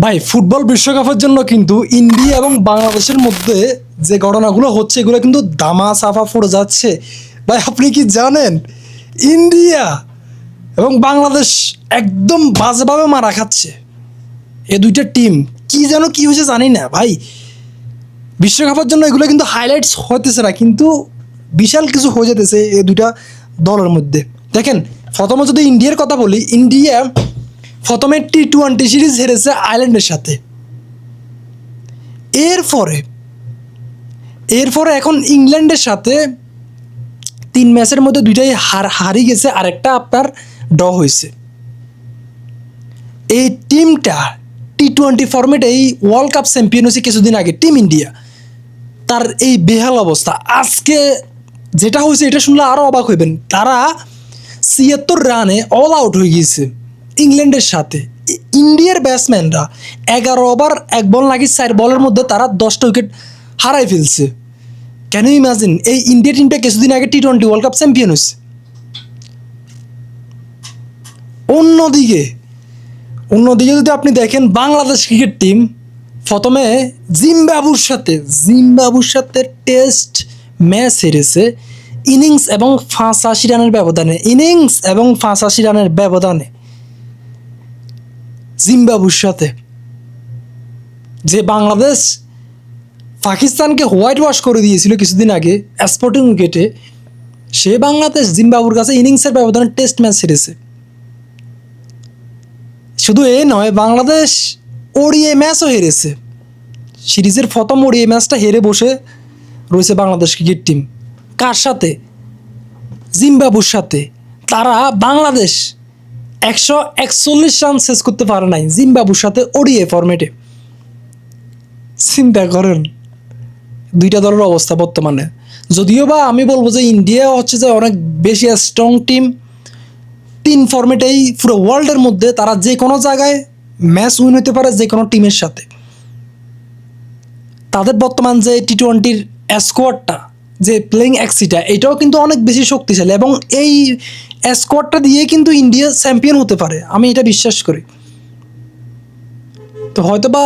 ভাই ফুটবল বিশ্বকাপের জন্য কিন্তু ইন্ডিয়া এবং বাংলাদেশের মধ্যে যে ঘটনাগুলো হচ্ছে এগুলো কিন্তু দামা সাফা পড়ে যাচ্ছে। ভাই আপনি কি জানেন ইন্ডিয়া এবং বাংলাদেশ একদম বাজেভাবে মারা খাচ্ছে। এ দুইটা টিম কি যেন কি হয়েছে জানি না ভাই। বিশ্বকাপের জন্য এগুলো কিন্তু হাইলাইটস হতেছে না, কিন্তু বিশাল কিছু হয়ে যেতেছে এই দুইটা দলের মধ্যে। দেখেন প্রথমে যদি ইন্ডিয়ার কথা বলি, ইন্ডিয়া প্রথমে T20 সিরিজ হেরেছে আয়ারল্যান্ডের সাথে। এরপরে এখন ইংল্যান্ডের সাথে 3 ম্যাচের মধ্যে দুইটাই হারিয়ে গেছে, আরেকটা আপনার ড্র হয়েছে। এই টিমটা T20 ফরম্যাটে এই ওয়ার্ল্ড কাপ চ্যাম্পিয়ন হয়েছে কিছুদিন আগে টিম ইন্ডিয়া। তার এই বেহাল অবস্থা আজকে যেটা হয়েছে এটা শুনলে আরও অবাক হইবেন। তারা 76 রানে অল আউট হয়ে গিয়েছে ইংল্যান্ডের সাথে। ইন্ডিয়ার ব্যাটসম্যানরা 11 ওভার 1 বল নাকি 4 বলের মধ্যে তারা 10টা উইকেট হারাই ফেলছে। Can you imagine? এই ইন্ডিয়া টিমটা কিছুদিন আগে T20 ওয়ার্ল্ড কাপ চ্যাম্পিয়ন হয়েছে। অন্যদিকে যদি আপনি দেখেন বাংলাদেশ ক্রিকেট টিম প্রথমে জিম্বাবুর সাথে টেস্ট ম্যাচ হেরেছে ইনিংস এবং 85 রানের ব্যবধানে জিম্বাবুর সাথে। যে বাংলাদেশ পাকিস্তানকে হোয়াইট ওয়াশ করে দিয়েছিল কিছুদিন আগে স্পোর্টিং উইকেটে, সে বাংলাদেশ জিম্বাবুর কাছে ইনিংসের ব্যবধানে টেস্ট ম্যাচ হেরেছে। শুধু এই নয়, বাংলাদেশ ওডিআই ম্যাচও হেরেছে। সিরিজের প্রথম ওডিআই ম্যাচটা হেরে বসে রয়েছে বাংলাদেশ ক্রিকেট টিম। কার সাথে? জিম্বাবুর সাথে। তারা বাংলাদেশ 141 রান শেষ করতে পারে নাই জিম্বাবুর সাথে ওডিআই ফরম্যাটে। চিন্তা করেন দুইটা দলের অবস্থা বর্তমানে। যদিও বা আমি বলবো যে ইন্ডিয়া হচ্ছে যে অনেক বেশি স্ট্রং টিম। 3 ফরম্যাটেই পুরো ওয়ার্ল্ডের মধ্যে তারা যে কোনো জায়গায় ম্যাচ উইন হতে পারে যে কোনো টিমের সাথে। তাদের বর্তমান যে T20 স্কোয়াডটা, যে প্লেইং এক্সিটা, এটাও কিন্তু অনেক বেশি শক্তিশালী এবং এই স্কোয়াডটা দিয়ে কিন্তু ইন্ডিয়া চ্যাম্পিয়ন হতে পারে, আমি এটা বিশ্বাস করি। তো হয়তো বা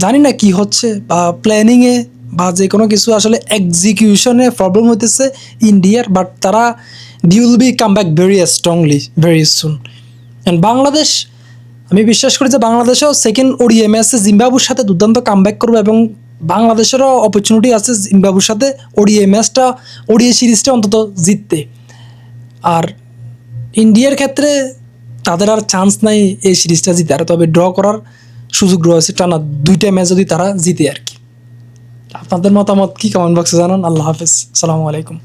জানি না কি হচ্ছে, বা প্ল্যানিংয়ে বা যে কোনো কিছু আসলে এক্সিকিউশনে প্রবলেম হইতেছে ইন্ডিয়ার, বাট তারা will be come back very strongly very soon. And Bangladesh, আমি বিশ্বাস করি যে বাংলাদেশও সেকেন্ড ওডিআই ম্যাচে জিম্বাবুর সাথে দুর্দান্ত কামব্যাক করবে এবং বাংলাদেশেরও অপরচুনিটি আছে জিম্বাবুর সাথে ওডিআই সিরিজটা অন্তত জিততে। আর ইন্ডিয়ার ক্ষেত্রে তাদের আর চান্স নাই এই সিরিজটা জিতার, তবে ড্র করার সুযোগ রয়েছে টানা 2টা ম্যাচ যদি তারা জিতে আর কি। আপনাদের মতামত কি কমেন্ট বক্সে জানান। আল্লাহ হাফেজ, আসসালামু আলাইকুম।